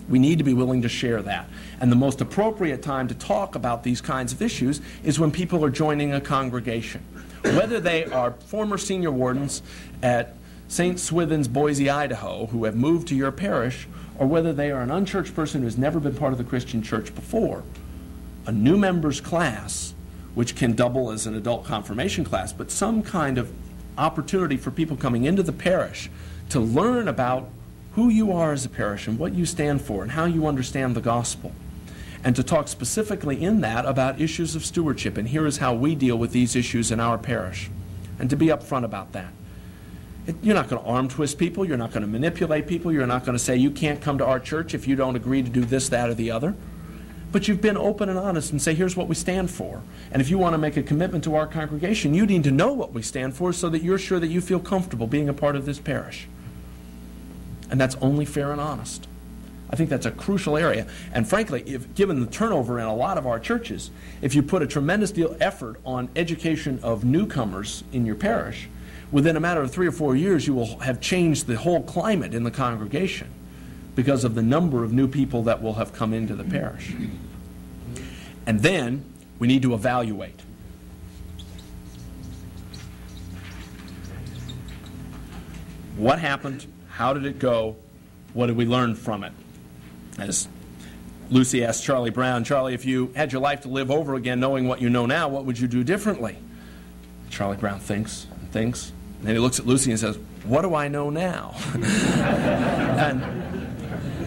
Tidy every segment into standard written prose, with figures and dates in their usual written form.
We need to be willing to share that. And the most appropriate time to talk about these kinds of issues is when people are joining a congregation. Whether they are former senior wardens at St. Swithin's, Boise, Idaho, who have moved to your parish, or whether they are an unchurched person who has never been part of the Christian church before, a new members class, which can double as an adult confirmation class, but some kind of opportunity for people coming into the parish to learn about who you are as a parish and what you stand for and how you understand the gospel, and to talk specifically in that about issues of stewardship, and here is how we deal with these issues in our parish, and to be upfront about that. You're not going to arm twist people, you're not going to manipulate people, you're not going to say you can't come to our church if you don't agree to do this, that, or the other. But you've been open and honest and say, here's what we stand for. And if you want to make a commitment to our congregation, you need to know what we stand for so that you're sure that you feel comfortable being a part of this parish. And that's only fair and honest. I think that's a crucial area. And frankly, given the turnover in a lot of our churches, if you put a tremendous deal of effort on education of newcomers in your parish, within a matter of 3 or 4 years, you will have changed the whole climate in the congregation because of the number of new people that will have come into the parish. And then we need to evaluate. What happened? How did it go? What did we learn from it? As Lucy asked Charlie Brown, Charlie, if you had your life to live over again knowing what you know now, what would you do differently? Charlie Brown thinks and thinks. And then he looks at Lucy and says, what do I know now? And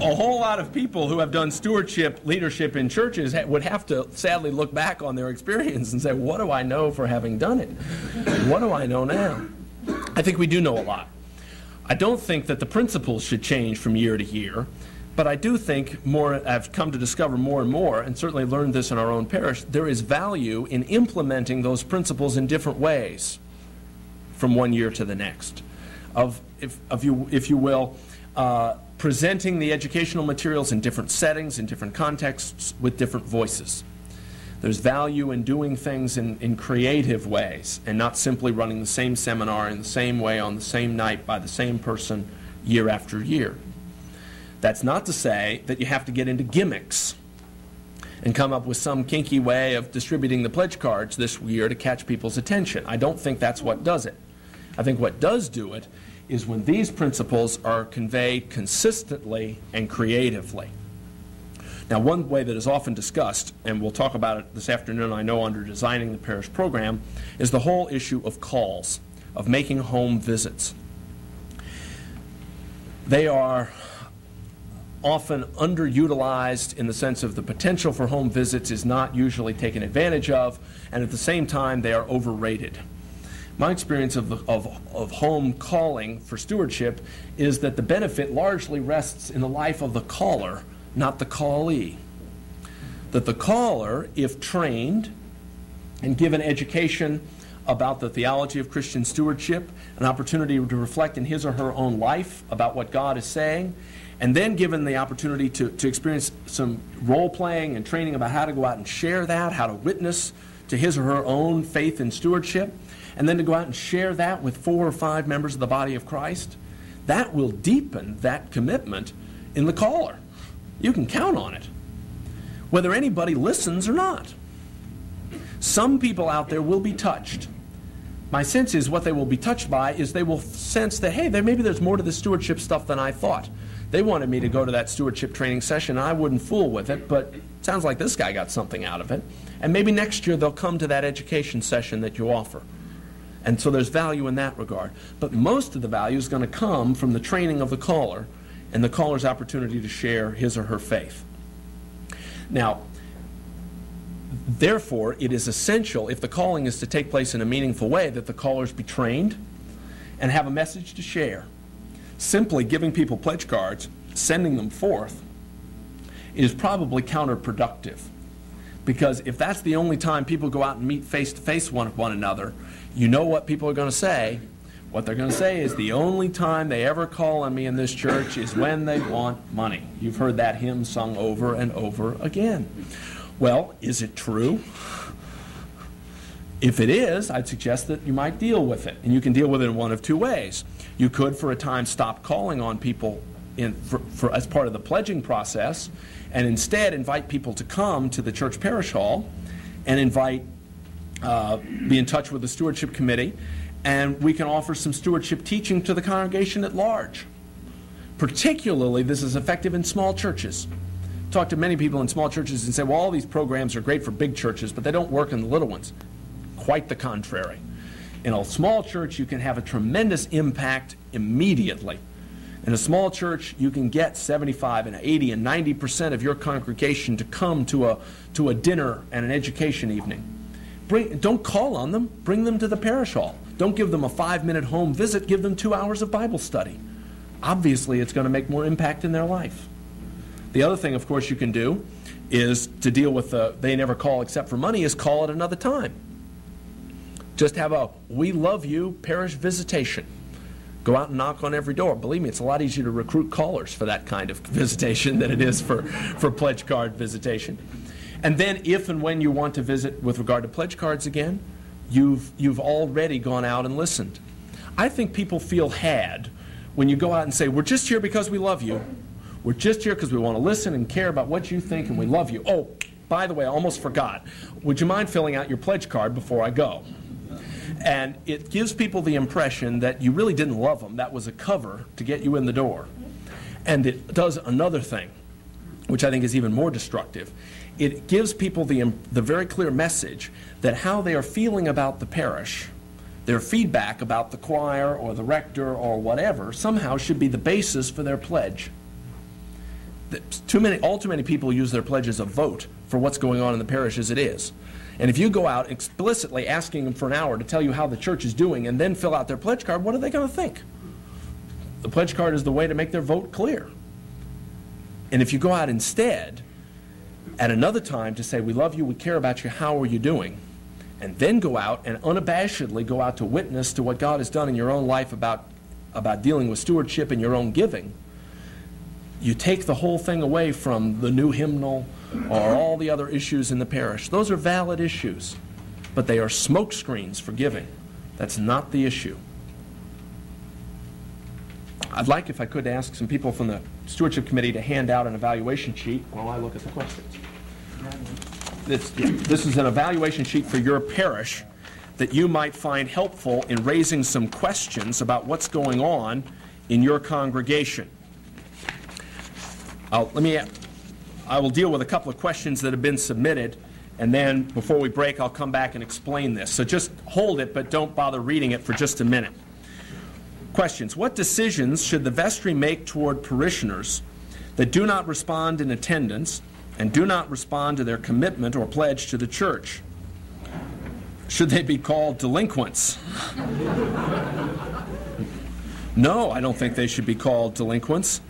a whole lot of people who have done stewardship leadership in churches would have to sadly look back on their experience and say, what do I know for having done it? What do I know now? I think we do know a lot. I don't think that the principles should change from year to year, but I do think I've come to discover more and more, and certainly learned this in our own parish, there is value in implementing those principles in different ways from one year to the next. If you will, presenting the educational materials in different settings, in different contexts, with different voices. There's value in doing things in creative ways and not simply running the same seminar in the same way on the same night by the same person year after year. That's not to say that you have to get into gimmicks and come up with some kinky way of distributing the pledge cards this year to catch people's attention. I don't think that's what does it. I think what does do it is when these principles are conveyed consistently and creatively. Now, one way that is often discussed, and we'll talk about it this afternoon, I know, under designing the parish program, is the whole issue of calls, of making home visits. They are often underutilized in the sense of the potential for home visits is not usually taken advantage of, and at the same time they are overrated. My experience of home calling for stewardship is that the benefit largely rests in the life of the caller, not the callee. That the caller, if trained and given education about the theology of Christian stewardship, an opportunity to reflect in his or her own life about what God is saying, and then given the opportunity to experience some role-playing and training about how to go out and share that, how to witness to his or her own faith in stewardship, and then to go out and share that with 4 or 5 members of the body of Christ, that will deepen that commitment in the caller. You can count on it, whether anybody listens or not. Some people out there will be touched. My sense is what they will be touched by is they will sense that, hey, maybe there's more to the stewardship stuff than I thought. They wanted me to go to that stewardship training session, and I wouldn't fool with it, but it sounds like this guy got something out of it. And maybe next year they'll come to that education session that you offer. And so there's value in that regard. But most of the value is going to come from the training of the caller and the caller's opportunity to share his or her faith. Now, therefore, it is essential, if the calling is to take place in a meaningful way, that the callers be trained and have a message to share. Simply giving people pledge cards, sending them forth, is probably counterproductive. Because if that's the only time people go out and meet face-to-face with one another, you know what people are going to say. What they're going to say is the only time they ever call on me in this church is when they want money. You've heard that hymn sung over and over again. Well, is it true? If it is, I'd suggest that you might deal with it. And you can deal with it in one of 2 ways. You could, for a time, stop calling on people as part of the pledging process, and instead invite people to come to the church parish hall and be in touch with the stewardship committee, and we can offer some stewardship teaching to the congregation at large. Particularly, this is effective in small churches. Talk to many people in small churches and say, well, all these programs are great for big churches, but they don't work in the little ones. Quite the contrary. In a small church, you can have a tremendous impact immediately. In a small church, you can get 75 and 80 and 90% of your congregation to come to a dinner and an education evening. Don't call on them. Bring them to the parish hall. Don't give them a 5-minute home visit. Give them 2 hours of Bible study. Obviously, it's going to make more impact in their life. The other thing, of course, you can do is to deal with the they never call except for money, is call at another time. Just have a "we love you" parish visitation. Go out and knock on every door. Believe me, it's a lot easier to recruit callers for that kind of visitation than it is for pledge card visitation. And then if and when you want to visit with regard to pledge cards again, you've already gone out and listened. I think people feel had when you go out and say, we're just here because we love you. We're just here because we want to listen and care about what you think, and we love you. Oh, by the way, I almost forgot. Would you mind filling out your pledge card before I go? And it gives people the impression that you really didn't love them. That was a cover to get you in the door. And it does another thing, which I think is even more destructive. It gives people the very clear message that how they are feeling about the parish, their feedback about the choir or the rector or whatever, somehow should be the basis for their pledge. All too many people use their pledge as a vote for what's going on in the parish as it is. And if you go out explicitly asking them for an hour to tell you how the church is doing and then fill out their pledge card, what are they going to think? The pledge card is the way to make their vote clear. And if you go out instead at another time to say, we love you, we care about you, how are you doing? And then go out and unabashedly go out to witness to what God has done in your own life about dealing with stewardship and your own giving, you take the whole thing away from the new hymnal or all the other issues in the parish. Those are valid issues, but they are smoke screens for giving. That's not the issue. I'd like, if I could, ask some people from the Stewardship Committee to hand out an evaluation sheet while I look at the questions. This is an evaluation sheet for your parish that you might find helpful in raising some questions about what's going on in your congregation. I will deal with a couple of questions that have been submitted, and then before we break, I'll come back and explain this. So just hold it, but don't bother reading it for just a minute. Questions. What decisions should the vestry make toward parishioners that do not respond in attendance and do not respond to their commitment or pledge to the church? Should they be called delinquents? No, I don't think they should be called delinquents.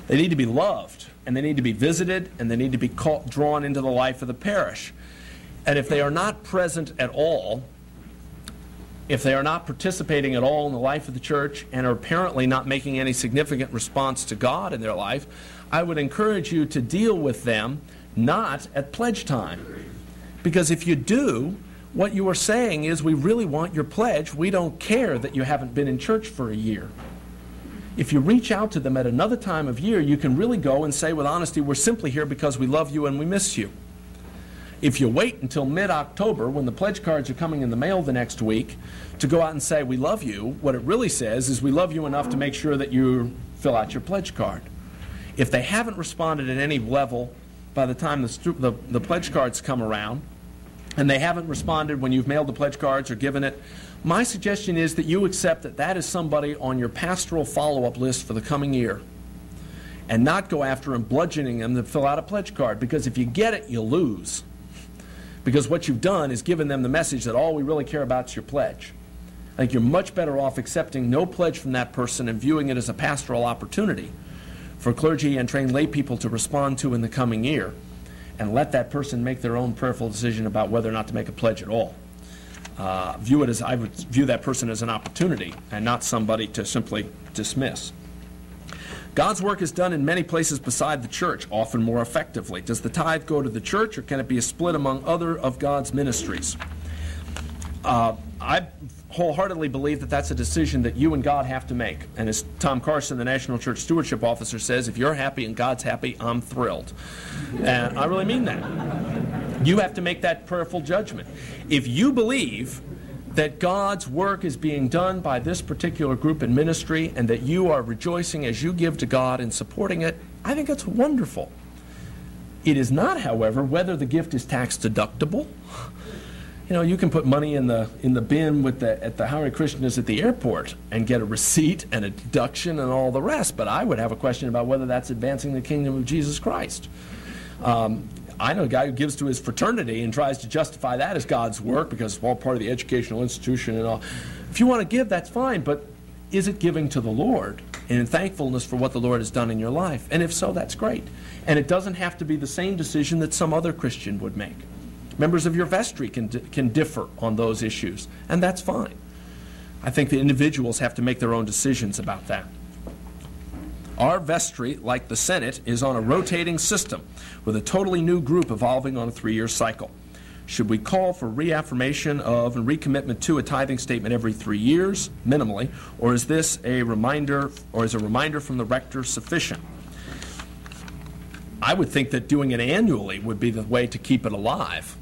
They need to be loved, and they need to be visited, and they need to be drawn into the life of the parish. And if they are not present at all, if they are not participating at all in the life of the church and are apparently not making any significant response to God in their life, I would encourage you to deal with them not at pledge time. Because if you do, what you are saying is, we really want your pledge. We don't care that you haven't been in church for a year. If you reach out to them at another time of year, you can really go and say with honesty, we're simply here because we love you and we miss you. If you wait until mid-October, when the pledge cards are coming in the mail the next week, to go out and say we love you, what it really says is we love you enough to make sure that you fill out your pledge card. If they haven't responded at any level by the time the pledge cards come around, and they haven't responded when you've mailed the pledge cards or given it, my suggestion is that you accept that that is somebody on your pastoral follow-up list for the coming year, and not go after and bludgeoning them to fill out a pledge card, because if you get it, you lose. Because what you've done is given them the message that all we really care about is your pledge. I think you're much better off accepting no pledge from that person and viewing it as a pastoral opportunity for clergy and trained lay people to respond to in the coming year, and let that person make their own prayerful decision about whether or not to make a pledge at all. I would view that person as an opportunity and not somebody to simply dismiss. God's work is done in many places beside the church, often more effectively. Does the tithe go to the church, or can it be a split among other of God's ministries? I've wholeheartedly believe that that's a decision that you and God have to make. And as Tom Carson, the National Church Stewardship Officer, says, if you're happy and God's happy, I'm thrilled. And I really mean that. You have to make that prayerful judgment. If you believe that God's work is being done by this particular group in ministry and that you are rejoicing as you give to God and supporting it, I think that's wonderful. It is not, however, whether the gift is tax deductible. You know, you can put money in the bin at the Hare Krishnas at the airport and get a receipt and a deduction and all the rest, but I would have a question about whether that's advancing the kingdom of Jesus Christ. I know a guy who gives to his fraternity and tries to justify that as God's work because it's all part of the educational institution and all. If you want to give, that's fine, but is it giving to the Lord and in thankfulness for what the Lord has done in your life? And if so, that's great. And it doesn't have to be the same decision that some other Christian would make. Members of your vestry can differ on those issues, and that's fine. I think the individuals have to make their own decisions about that. Our vestry, like the Senate, is on a rotating system with a totally new group evolving on a 3-year cycle. Should we call for reaffirmation of and recommitment to a tithing statement every 3 years, minimally, or is this a reminder, or is a reminder from the rector sufficient? I would think that doing it annually would be the way to keep it alive.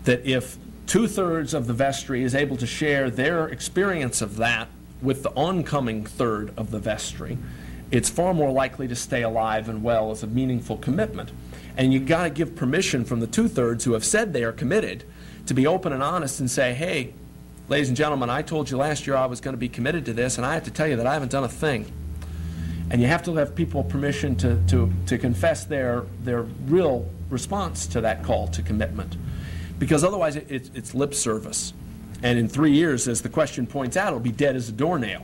That if 2/3 of the vestry is able to share their experience of that with the oncoming third of the vestry, it's far more likely to stay alive and well as a meaningful commitment. And you've got to give permission from the 2/3 who have said they are committed to be open and honest and say, hey, ladies and gentlemen, I told you last year I was going to be committed to this, and I have to tell you that I haven't done a thing. And you have to have people permission to confess their real response to that call to commitment. Because otherwise it's lip service. And in 3 years, as the question points out, it'll be dead as a doornail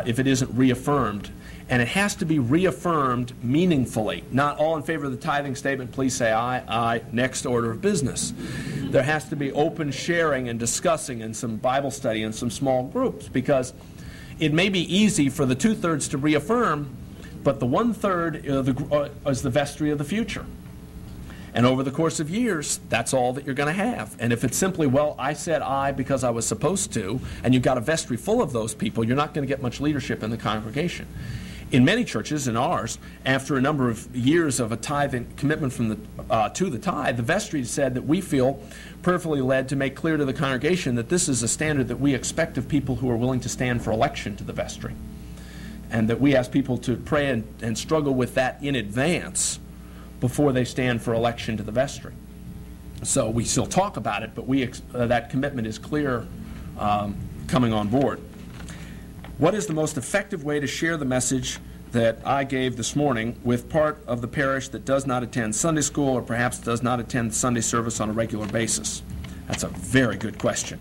if it isn't reaffirmed. And it has to be reaffirmed meaningfully. Not all in favor of the tithing statement, please say aye, aye, next order of business. There has to be open sharing and discussing and some Bible study and some small groups, because it may be easy for the 2/3 to reaffirm, but the 1/3 is the vestry of the future. And over the course of years, that's all that you're going to have. And if it's simply, well, I said aye because I was supposed to, and you've got a vestry full of those people, you're not going to get much leadership in the congregation. In many churches, in ours, after a number of years of a tithing commitment from to the tithe, the vestry said that we feel prayerfully led to make clear to the congregation that this is a standard that we expect of people who are willing to stand for election to the vestry. And that we ask people to pray and struggle with that in advance before they stand for election to the vestry. So we still talk about it, but that commitment is clear coming on board. What is the most effective way to share the message that I gave this morning with part of the parish that does not attend Sunday school or perhaps does not attend Sunday service on a regular basis? That's a very good question.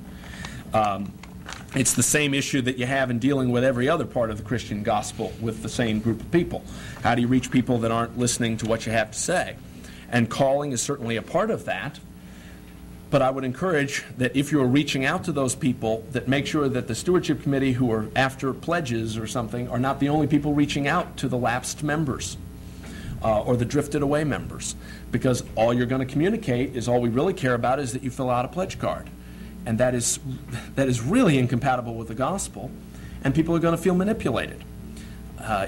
It's the same issue that you have in dealing with every other part of the Christian gospel with the same group of people. How do you reach people that aren't listening to what you have to say? And calling is certainly a part of that. But I would encourage that if you're reaching out to those people, that make sure that the stewardship committee who are after pledges or something are not the only people reaching out to the lapsed members or the drifted away members. Because all you're going to communicate is all we really care about is that you fill out a pledge card. And that is really incompatible with the gospel, and people are going to feel manipulated.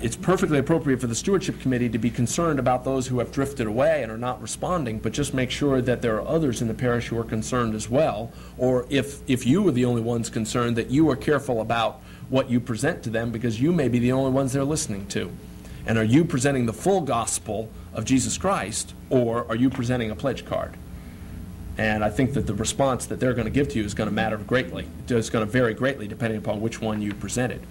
It's perfectly appropriate for the stewardship committee to be concerned about those who have drifted away and are not responding, but just make sure that there are others in the parish who are concerned as well, or if you are the only ones concerned, that you are careful about what you present to them, because you may be the only ones they're listening to. And are you presenting the full gospel of Jesus Christ, or are you presenting a pledge card? And I think that the response that they're going to give to you is going to matter greatly. It's going to vary greatly depending upon which one you presented.